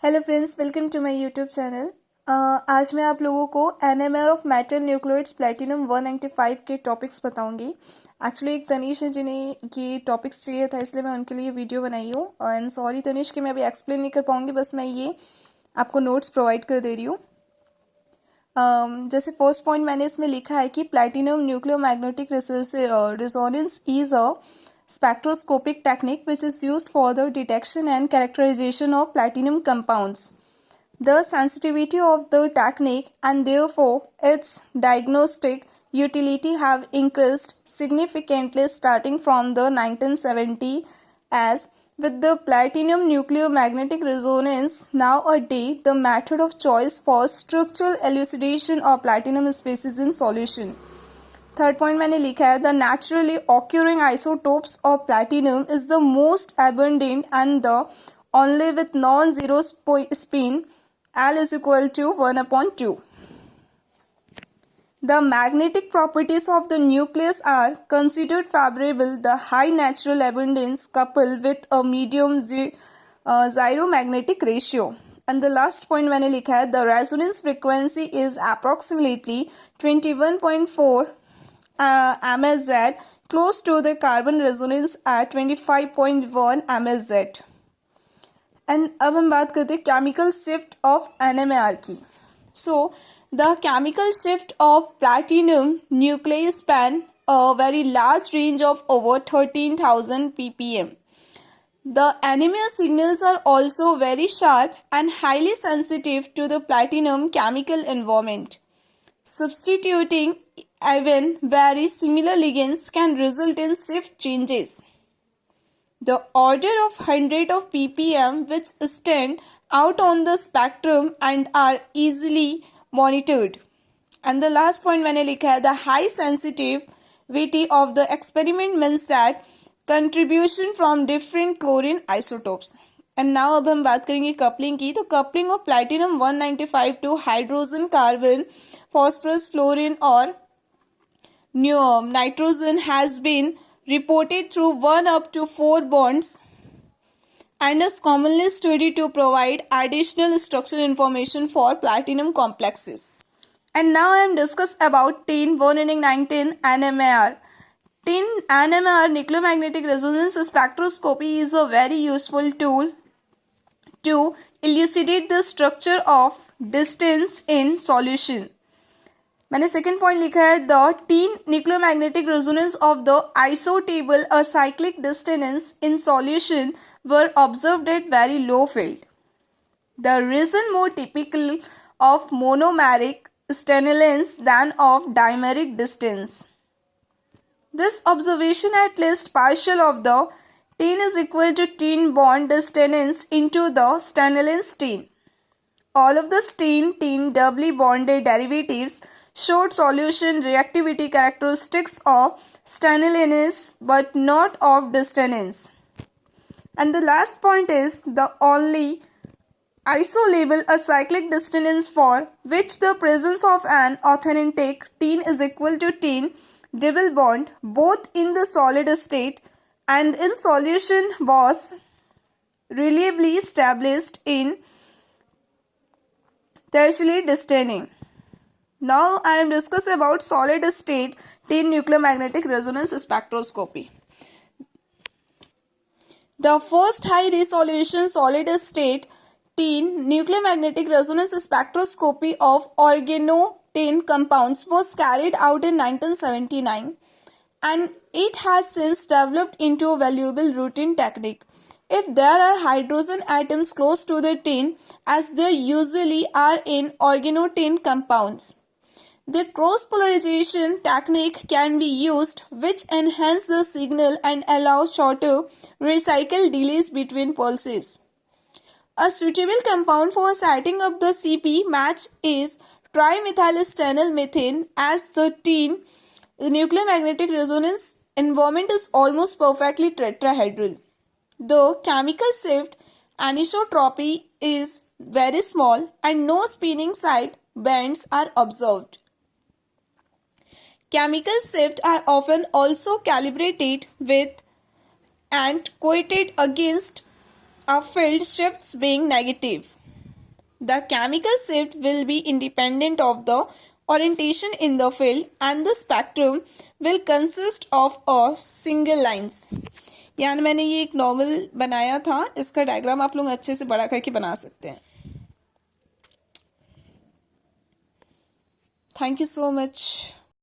Hello friends, welcome to my YouTube channel. आज मैं आप लोगों को NMR of metal nucleoids platinum 195 के टॉपिक्स बताऊंगी। एक्चुअली एक तनीश है जिन्हें ये टॉपिक्स चाहिए था, इसलिए मैं उनके लिए वीडियो बनाई हूँ। एंड सॉरी तनीश कि मैं अभी एक्सप्लेन नहीं कर पाऊंगी, बस मैं ये आपको नोट्स प्रोवाइड कर दे रही हूँ। जैसे फर्स्ट पॉइंट मैंने इसमें लिखा है कि platinum nuclear magnetic resonance is a spectroscopic technique which is used for the detection and characterization of platinum compounds. The sensitivity of the technique and therefore its diagnostic utility have increased significantly starting from the 1970 as with the platinum nucleomagnetic resonance nowadays the method of choice for structural elucidation of platinum species in solution. Third point मैंने लिखा है the naturally occurring isotopes of platinum is the most abundant and the only with non zero spin L is equal to 1/2. The magnetic properties of the nucleus are considered favorable. The high natural abundance coupled with a medium gyromagnetic ratio. And the last point मैंने लिखा है the resonance frequency is approximately 21.4 MHz, close to the carbon resonance at 25.1 MHz. And अब हम बात करते हैं chemical shift of NMR की. So the chemical shift of platinum nucleus span a very large range of over 13,000 ppm. The NMR signals are also very sharp and highly sensitive to the platinum chemical environment. Substituting even very similar ligands can result in shift changes. The order of 100 of ppm which stand out on the spectrum and are easily monitored. And the last point मैंने लिखा है the high sensitivity of the experiment means that contribution from different chlorine isotopes. And now अब हम बात करेंगे coupling की. तो coupling of platinum 195 to hydrogen carbon phosphorus fluorine और nitrogen has been reported through 1 up to 4 bonds and is commonly studied to provide additional structural information for platinum complexes. And now I am discuss about tin 119 NMR. Tin NMR nucleomagnetic resonance spectroscopy is a very useful tool to elucidate the structure of distance in solution. मैंने second point लिखा है the tin nuclear magnetic resonance of the isolable acyclic distance in solution were observed at very low field. The region more typical of monomeric stannylenes than of dimeric distance. This observation at least partial of the tin is equal to tin bond distance into the stannylenes tin. All of the teen doubly bonded derivatives showed solution reactivity characteristics of stannylase but not of distannase. And the last point is the only isolabel a cyclic distannase for which the presence of an authentic teen is equal to teen double bond both in the solid state and in solution was reliably established in tertiary distillation. Now I am discussing about solid state tin nucleomagnetic resonance spectroscopy. The first high resolution solid state tin nucleomagnetic resonance spectroscopy of organotin compounds was carried out in 1979 and it has since developed into a valuable routine technique. If there are hydrogen atoms close to the tin, as they usually are in organotin compounds, the cross-polarization technique can be used, which enhance the signal and allow shorter recycle delays between pulses. A suitable compound for setting up the CP match is trimethylstannylmethane, as the tin nucleomagnetic resonance environment is almost perfectly tetrahedral. The chemical shift anisotropy is very small and no spinning side bands are observed. Chemical shifts are often also calibrated with and quoted against a field shifts being negative. The chemical shift will be independent of the orientation in the field and the spectrum will consist of a single lines. यानी मैंने ये एक novel बनाया था, इसका diagram आप लोग अच्छे से बड़ा करके बना सकते हैं. Thank you so much.